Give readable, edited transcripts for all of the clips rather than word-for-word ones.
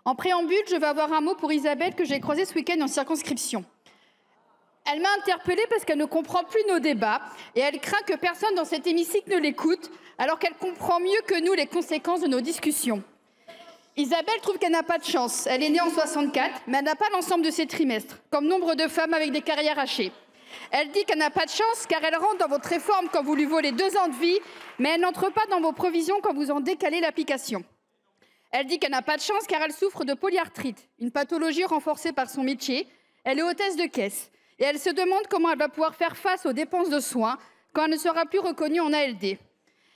En préambule, je vais avoir un mot pour Isabelle que j'ai croisée ce week-end en circonscription. Elle m'a interpellée parce qu'elle ne comprend plus nos débats et elle craint que personne dans cet hémicycle ne l'écoute, alors qu'elle comprend mieux que nous les conséquences de nos discussions. Isabelle trouve qu'elle n'a pas de chance. Elle est née en 64, mais elle n'a pas l'ensemble de ses trimestres, comme nombre de femmes avec des carrières hachées. Elle dit qu'elle n'a pas de chance car elle rentre dans votre réforme quand vous lui volez 2 ans de vie, mais elle n'entre pas dans vos provisions quand vous en décalez l'application. Elle dit qu'elle n'a pas de chance car elle souffre de polyarthrite, une pathologie renforcée par son métier. Elle est hôtesse de caisse et elle se demande comment elle va pouvoir faire face aux dépenses de soins quand elle ne sera plus reconnue en ALD.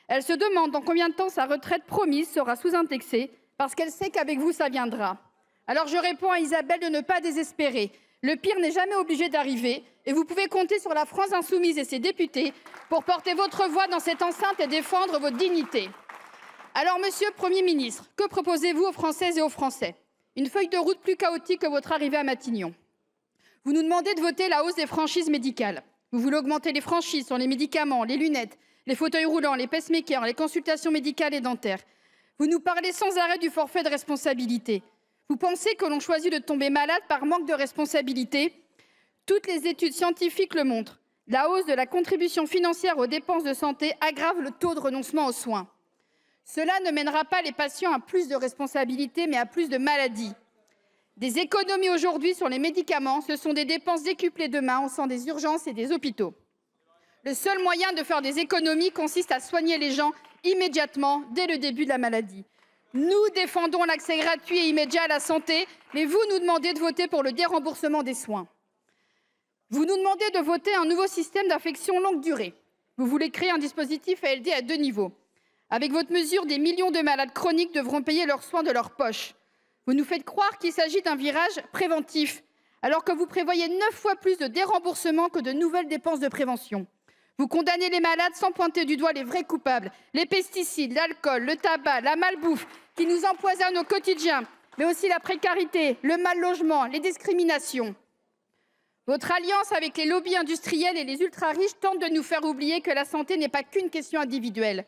Elle se demande dans combien de temps sa retraite promise sera sous-indexée parce qu'elle sait qu'avec vous, ça viendra. Alors je réponds à Isabelle de ne pas désespérer. Le pire n'est jamais obligé d'arriver et vous pouvez compter sur la France insoumise et ses députés pour porter votre voix dans cette enceinte et défendre votre dignité. Alors, Monsieur le Premier ministre, que proposez-vous aux Françaises et aux Français? Une feuille de route plus chaotique que votre arrivée à Matignon. Vous nous demandez de voter la hausse des franchises médicales. Vous voulez augmenter les franchises sur les médicaments, les lunettes, les fauteuils roulants, les pacemakers, les consultations médicales et dentaires. Vous nous parlez sans arrêt du forfait de responsabilité. Vous pensez que l'on choisit de tomber malade par manque de responsabilité? Toutes les études scientifiques le montrent. La hausse de la contribution financière aux dépenses de santé aggrave le taux de renoncement aux soins. Cela ne mènera pas les patients à plus de responsabilités, mais à plus de maladies. Des économies aujourd'hui sur les médicaments, ce sont des dépenses décuplées demain au sein des urgences et des hôpitaux. Le seul moyen de faire des économies consiste à soigner les gens immédiatement, dès le début de la maladie. Nous défendons l'accès gratuit et immédiat à la santé, mais vous nous demandez de voter pour le déremboursement des soins. Vous nous demandez de voter un nouveau système d'affection longue durée. Vous voulez créer un dispositif ALD à 2 niveaux. Avec votre mesure, des millions de malades chroniques devront payer leurs soins de leur poche. Vous nous faites croire qu'il s'agit d'un virage préventif, alors que vous prévoyez 9 fois plus de déremboursement que de nouvelles dépenses de prévention. Vous condamnez les malades sans pointer du doigt les vrais coupables, les pesticides, l'alcool, le tabac, la malbouffe, qui nous empoisonnent au quotidien, mais aussi la précarité, le mal-logement, les discriminations. Votre alliance avec les lobbies industriels et les ultra-riches tente de nous faire oublier que la santé n'est pas qu'une question individuelle.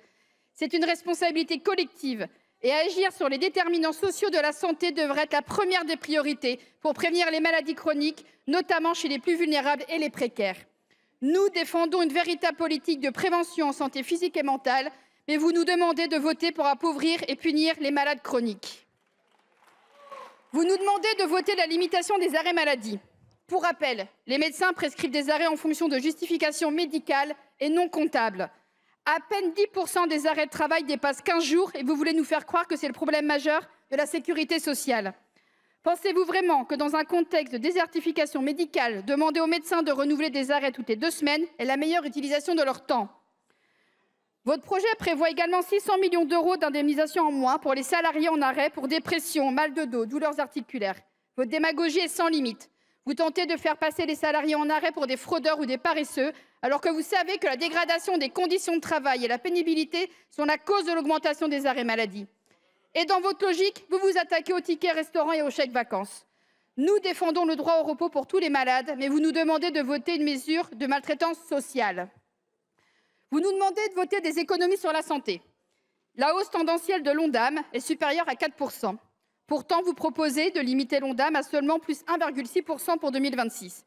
C'est une responsabilité collective et agir sur les déterminants sociaux de la santé devrait être la première des priorités pour prévenir les maladies chroniques, notamment chez les plus vulnérables et les précaires. Nous défendons une véritable politique de prévention en santé physique et mentale, mais vous nous demandez de voter pour appauvrir et punir les malades chroniques. Vous nous demandez de voter la limitation des arrêts maladie. Pour rappel, les médecins prescrivent des arrêts en fonction de justifications médicales et non comptables. À peine 10% des arrêts de travail dépassent 15 jours et vous voulez nous faire croire que c'est le problème majeur de la sécurité sociale. Pensez-vous vraiment que dans un contexte de désertification médicale, demander aux médecins de renouveler des arrêts toutes les 2 semaines est la meilleure utilisation de leur temps? Votre projet prévoit également 600 millions d'euros d'indemnisation en moins pour les salariés en arrêt pour dépression, mal de dos, douleurs articulaires. Votre démagogie est sans limite. Vous tentez de faire passer les salariés en arrêt pour des fraudeurs ou des paresseux, alors que vous savez que la dégradation des conditions de travail et la pénibilité sont la cause de l'augmentation des arrêts maladie. Et dans votre logique, vous vous attaquez aux tickets restaurants et aux chèques vacances. Nous défendons le droit au repos pour tous les malades, mais vous nous demandez de voter une mesure de maltraitance sociale. Vous nous demandez de voter des économies sur la santé. La hausse tendancielle de l'Ondam est supérieure à 4%. Pourtant, vous proposez de limiter l'Ondam à seulement plus 1,6% pour 2026.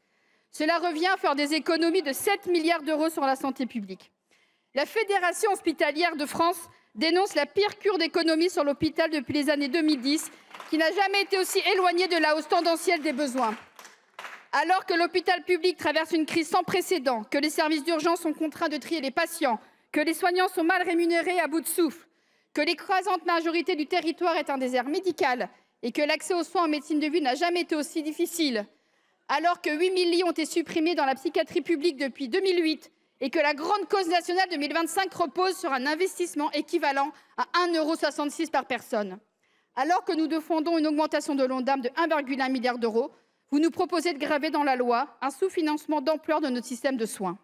Cela revient à faire des économies de 7 milliards d'euros sur la santé publique. La Fédération hospitalière de France dénonce la pire cure d'économie sur l'hôpital depuis les années 2010, qui n'a jamais été aussi éloignée de la hausse tendancielle des besoins. Alors que l'hôpital public traverse une crise sans précédent, que les services d'urgence sont contraints de trier les patients, que les soignants sont mal rémunérés et à bout de souffle, que l'écrasante majorité du territoire est un désert médical et que l'accès aux soins en médecine de ville n'a jamais été aussi difficile, alors que 8 000 lits ont été supprimés dans la psychiatrie publique depuis 2008 et que la grande cause nationale 2025 repose sur un investissement équivalent à 1,66 € par personne. Alors que nous défendons une augmentation de l'Ondam de 1,1 milliard d'euros, vous nous proposez de graver dans la loi un sous-financement d'ampleur de notre système de soins.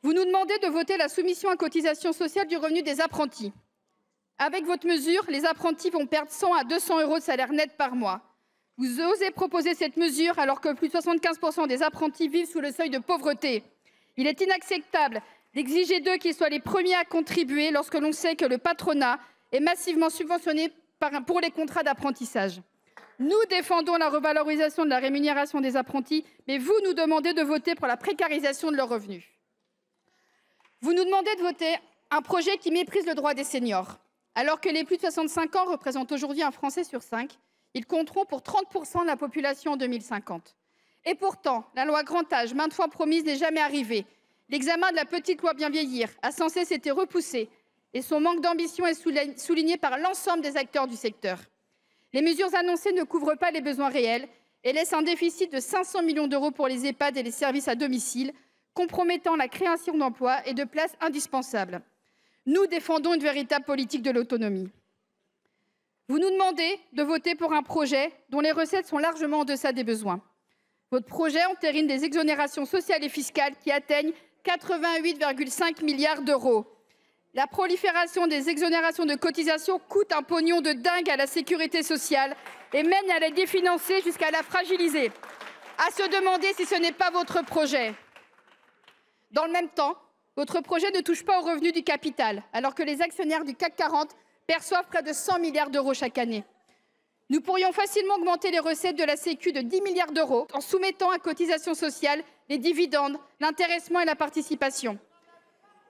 Vous nous demandez de voter la soumission à cotisation sociale du revenu des apprentis. Avec votre mesure, les apprentis vont perdre 100 à 200 € de salaire net par mois. Vous osez proposer cette mesure alors que plus de 75% des apprentis vivent sous le seuil de pauvreté. Il est inacceptable d'exiger d'eux qu'ils soient les premiers à contribuer lorsque l'on sait que le patronat est massivement subventionné pour les contrats d'apprentissage. Nous défendons la revalorisation de la rémunération des apprentis, mais vous nous demandez de voter pour la précarisation de leurs revenus. Vous nous demandez de voter un projet qui méprise le droit des seniors. Alors que les plus de 65 ans représentent aujourd'hui un Français sur 5, ils compteront pour 30% de la population en 2050. Et pourtant, la loi grand âge, maintes fois promise, n'est jamais arrivée. L'examen de la petite loi bien vieillir a sans cesse été repoussé et son manque d'ambition est souligné par l'ensemble des acteurs du secteur. Les mesures annoncées ne couvrent pas les besoins réels et laissent un déficit de 500 millions d'euros pour les EHPAD et les services à domicile, compromettant la création d'emplois et de places indispensables. Nous défendons une véritable politique de l'autonomie. Vous nous demandez de voter pour un projet dont les recettes sont largement en deçà des besoins. Votre projet entérine des exonérations sociales et fiscales qui atteignent 88,5 milliards d'euros. La prolifération des exonérations de cotisations coûte un pognon de dingue à la sécurité sociale et mène à la définancer jusqu'à la fragiliser. À se demander si ce n'est pas votre projet. Dans le même temps, votre projet ne touche pas aux revenus du capital, alors que les actionnaires du CAC 40 perçoivent près de 100 milliards d'euros chaque année. Nous pourrions facilement augmenter les recettes de la Sécu de 10 milliards d'euros en soumettant à cotisations sociales les dividendes, l'intéressement et la participation.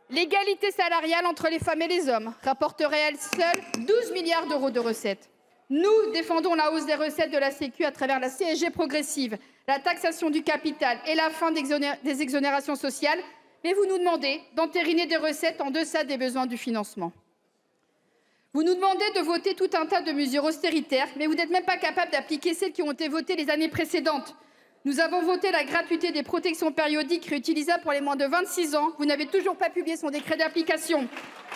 L'égalité salariale entre les femmes et les hommes rapporterait à elle seule 12 milliards d'euros de recettes. Nous défendons la hausse des recettes de la Sécu à travers la CSG progressive, la taxation du capital et la fin des exonérations sociales, mais vous nous demandez d'entériner des recettes en deçà des besoins du financement. Vous nous demandez de voter tout un tas de mesures austéritaires, mais vous n'êtes même pas capable d'appliquer celles qui ont été votées les années précédentes. Nous avons voté la gratuité des protections périodiques réutilisables pour les moins de 26 ans. Vous n'avez toujours pas publié son décret d'application.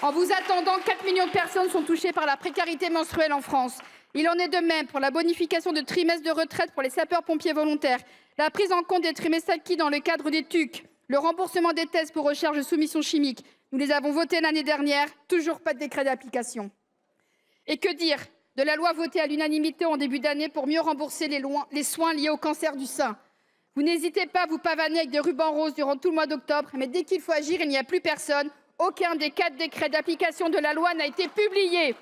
En vous attendant, 4 millions de personnes sont touchées par la précarité menstruelle en France. Il en est de même pour la bonification de trimestres de retraite pour les sapeurs-pompiers volontaires, la prise en compte des trimestres acquis dans le cadre des TUC, le remboursement des tests pour recherche de soumission chimique. Nous les avons votés l'année dernière, toujours pas de décret d'application. Et que dire de la loi votée à l'unanimité en début d'année pour mieux rembourser les soins liés au cancer du sein? Vous n'hésitez pas à vous pavaner avec des rubans roses durant tout le mois d'octobre, mais dès qu'il faut agir, il n'y a plus personne. Aucun des 4 décrets d'application de la loi n'a été publié.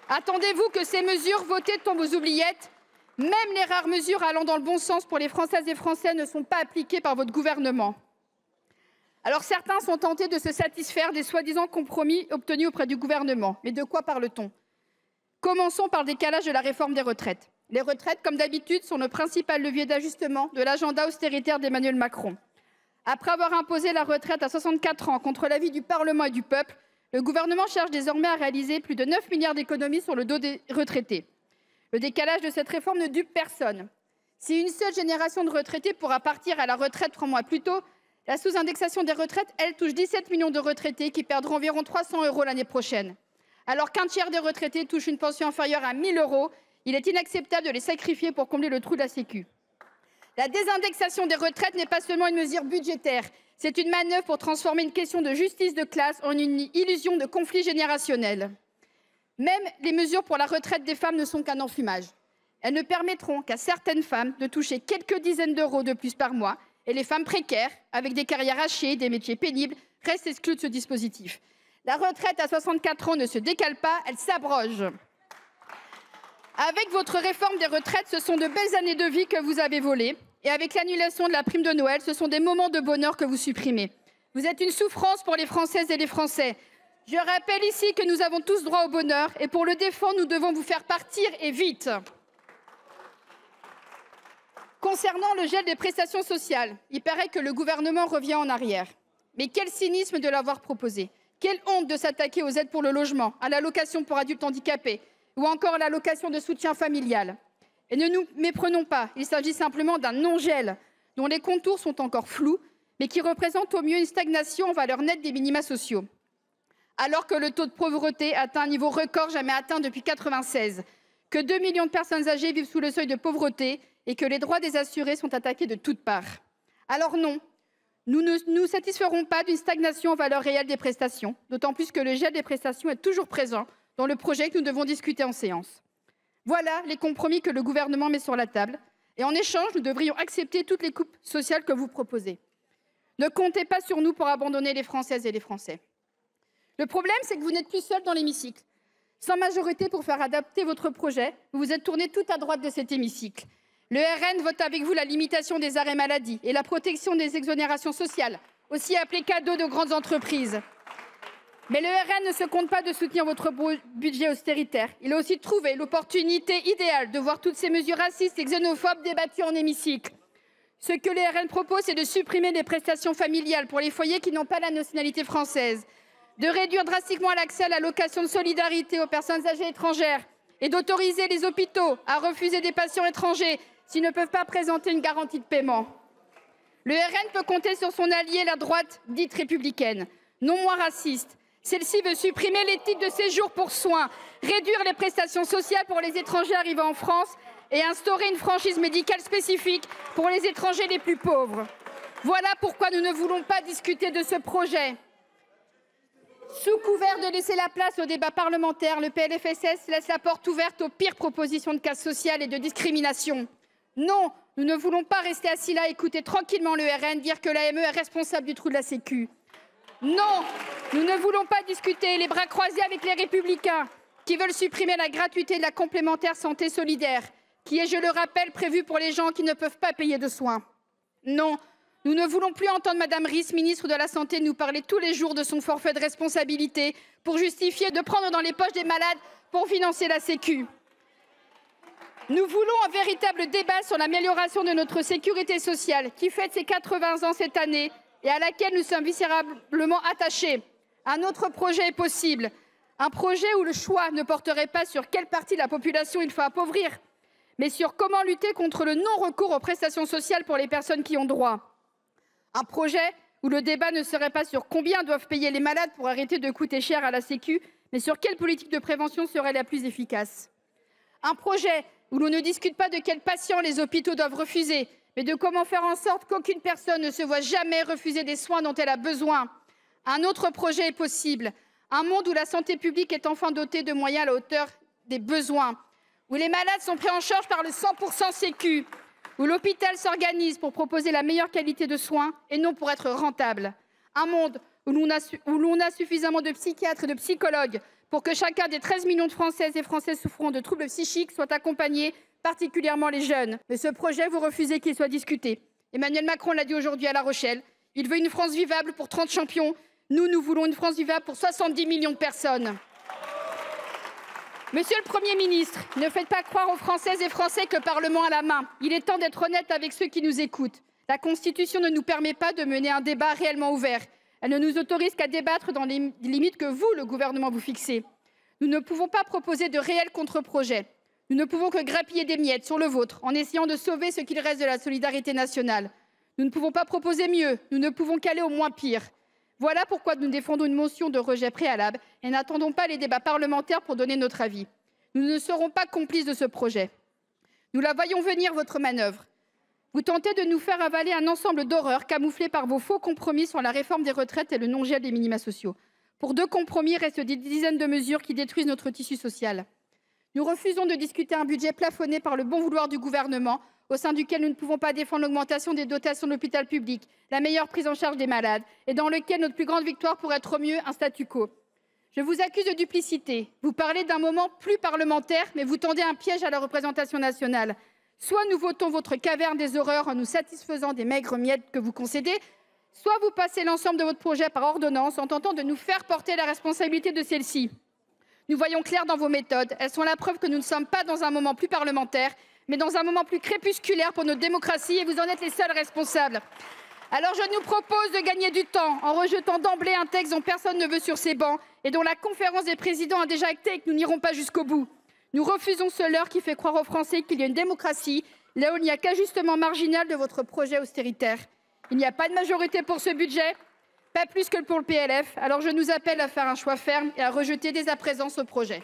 Attendez-vous que ces mesures votées tombent aux oubliettes? Même les rares mesures allant dans le bon sens pour les Françaises et Français ne sont pas appliquées par votre gouvernement. Alors certains sont tentés de se satisfaire des soi-disant compromis obtenus auprès du gouvernement. Mais de quoi parle-t-on? Commençons par le décalage de la réforme des retraites. Les retraites, comme d'habitude, sont le principal levier d'ajustement de l'agenda austéritaire d'Emmanuel Macron. Après avoir imposé la retraite à 64 ans contre l'avis du Parlement et du peuple, le gouvernement cherche désormais à réaliser plus de 9 milliards d'économies sur le dos des retraités. Le décalage de cette réforme ne dupe personne. Si une seule génération de retraités pourra partir à la retraite 3 mois plus tôt, la sous-indexation des retraites, elle, touche 17 millions de retraités qui perdront environ 300 € l'année prochaine. Alors qu'un tiers des retraités touchent une pension inférieure à 1 000 €, il est inacceptable de les sacrifier pour combler le trou de la Sécu. La désindexation des retraites n'est pas seulement une mesure budgétaire, c'est une manœuvre pour transformer une question de justice de classe en une illusion de conflit générationnel. Même les mesures pour la retraite des femmes ne sont qu'un enfumage. Elles ne permettront qu'à certaines femmes de toucher quelques dizaines d'euros de plus par mois, et les femmes précaires, avec des carrières hachées, des métiers pénibles, restent exclues de ce dispositif. La retraite à 64 ans ne se décale pas, elle s'abroge. Avec votre réforme des retraites, ce sont de belles années de vie que vous avez volées. Et avec l'annulation de la prime de Noël, ce sont des moments de bonheur que vous supprimez. Vous êtes une souffrance pour les Françaises et les Français. Je rappelle ici que nous avons tous droit au bonheur et pour le défendre, nous devons vous faire partir et vite. Concernant le gel des prestations sociales, il paraît que le gouvernement revient en arrière. Mais quel cynisme de l'avoir proposé. Quelle honte de s'attaquer aux aides pour le logement, à l'allocation pour adultes handicapés ou encore à l'allocation de soutien familial. Et ne nous méprenons pas, il s'agit simplement d'un non-gel dont les contours sont encore flous, mais qui représente au mieux une stagnation en valeur nette des minima sociaux. Alors que le taux de pauvreté atteint un niveau record jamais atteint depuis 1996, que 2 millions de personnes âgées vivent sous le seuil de pauvreté et que les droits des assurés sont attaqués de toutes parts. Alors non, nous ne nous satisferons pas d'une stagnation en valeur réelle des prestations, d'autant plus que le gel des prestations est toujours présent dans le projet que nous devons discuter en séance. Voilà les compromis que le gouvernement met sur la table. Et en échange, nous devrions accepter toutes les coupes sociales que vous proposez. Ne comptez pas sur nous pour abandonner les Françaises et les Français. Le problème, c'est que vous n'êtes plus seuls dans l'hémicycle. Sans majorité pour faire adapter votre projet, vous vous êtes tourné tout à droite de cet hémicycle. Le RN vote avec vous la limitation des arrêts maladie et la protection des exonérations sociales, aussi appelées cadeaux de grandes entreprises. Mais le RN ne se compte pas de soutenir votre budget austéritaire. Il a aussi trouvé l'opportunité idéale de voir toutes ces mesures racistes et xénophobes débattues en hémicycle. Ce que le RN propose, c'est de supprimer les prestations familiales pour les foyers qui n'ont pas la nationalité française, de réduire drastiquement l'accès à l'allocation de solidarité aux personnes âgées étrangères et d'autoriser les hôpitaux à refuser des patients étrangers s'ils ne peuvent pas présenter une garantie de paiement. Le RN peut compter sur son allié, la droite dite républicaine, non moins raciste. Celle-ci veut supprimer les titres de séjour pour soins, réduire les prestations sociales pour les étrangers arrivant en France et instaurer une franchise médicale spécifique pour les étrangers les plus pauvres. Voilà pourquoi nous ne voulons pas discuter de ce projet. Sous couvert de laisser la place au débat parlementaire, le PLFSS laisse la porte ouverte aux pires propositions de casse sociale et de discrimination. Non, nous ne voulons pas rester assis là et écouter tranquillement le RN dire que l'AME est responsable du trou de la Sécu. Non, nous ne voulons pas discuter les bras croisés avec les Républicains qui veulent supprimer la gratuité de la complémentaire santé solidaire, qui est, je le rappelle, prévue pour les gens qui ne peuvent pas payer de soins. Non, nous ne voulons plus entendre Mme Risse, ministre de la Santé, nous parler tous les jours de son forfait de responsabilité pour justifier de prendre dans les poches des malades pour financer la Sécu. Nous voulons un véritable débat sur l'amélioration de notre sécurité sociale qui fête ses 80 ans cette année et à laquelle nous sommes viscéralement attachés. Un autre projet est possible, un projet où le choix ne porterait pas sur quelle partie de la population il faut appauvrir, mais sur comment lutter contre le non-recours aux prestations sociales pour les personnes qui ont droit. Un projet où le débat ne serait pas sur combien doivent payer les malades pour arrêter de coûter cher à la Sécu, mais sur quelle politique de prévention serait la plus efficace. Un projet où l'on ne discute pas de quels patients les hôpitaux doivent refuser, mais de comment faire en sorte qu'aucune personne ne se voie jamais refuser des soins dont elle a besoin. Un autre projet est possible, un monde où la santé publique est enfin dotée de moyens à la hauteur des besoins, où les malades sont pris en charge par le 100% Sécu, où l'hôpital s'organise pour proposer la meilleure qualité de soins et non pour être rentable. Un monde où l'on a suffisamment de psychiatres et de psychologues pour que chacun des 13 millions de Françaises et Français souffrant de troubles psychiques soit accompagné, particulièrement les jeunes. Mais ce projet, vous refusez qu'il soit discuté. Emmanuel Macron l'a dit aujourd'hui à La Rochelle. Il veut une France vivable pour 30 champions. Nous voulons une France vivable pour 70 millions de personnes. Monsieur le Premier ministre, ne faites pas croire aux Françaises et Français que le Parlement a la main. Il est temps d'être honnête avec ceux qui nous écoutent. La Constitution ne nous permet pas de mener un débat réellement ouvert. Elle ne nous autorise qu'à débattre dans les limites que vous, le gouvernement, vous fixez. Nous ne pouvons pas proposer de réels contre-projets. Nous ne pouvons que grappiller des miettes sur le vôtre en essayant de sauver ce qu'il reste de la solidarité nationale. Nous ne pouvons pas proposer mieux. Nous ne pouvons qu'aller au moins pire. Voilà pourquoi nous défendons une motion de rejet préalable et n'attendons pas les débats parlementaires pour donner notre avis. Nous ne serons pas complices de ce projet. Nous la voyons venir, votre manœuvre. Vous tentez de nous faire avaler un ensemble d'horreurs camouflées par vos faux compromis sur la réforme des retraites et le non-gel des minima sociaux. Pour 2 compromis, restent des dizaines de mesures qui détruisent notre tissu social. Nous refusons de discuter un budget plafonné par le bon vouloir du gouvernement, au sein duquel nous ne pouvons pas défendre l'augmentation des dotations de l'hôpital public, la meilleure prise en charge des malades, et dans lequel notre plus grande victoire pourrait être au mieux un statu quo. Je vous accuse de duplicité. Vous parlez d'un moment plus parlementaire, mais vous tendez un piège à la représentation nationale. Soit nous votons votre caverne des horreurs en nous satisfaisant des maigres miettes que vous concédez, soit vous passez l'ensemble de votre projet par ordonnance en tentant de nous faire porter la responsabilité de celle-ci. Nous voyons clair dans vos méthodes. Elles sont la preuve que nous ne sommes pas dans un moment plus parlementaire, mais dans un moment plus crépusculaire pour notre démocratie, et vous en êtes les seuls responsables. Alors je nous propose de gagner du temps en rejetant d'emblée un texte dont personne ne veut sur ces bancs et dont la conférence des présidents a déjà acté et que nous n'irons pas jusqu'au bout. Nous refusons ce leurre qui fait croire aux Français qu'il y a une démocratie, là où il n'y a qu'ajustement marginal de votre projet austéritaire. Il n'y a pas de majorité pour ce budget, pas plus que pour le PLF. Alors je nous appelle à faire un choix ferme et à rejeter dès à présent ce projet.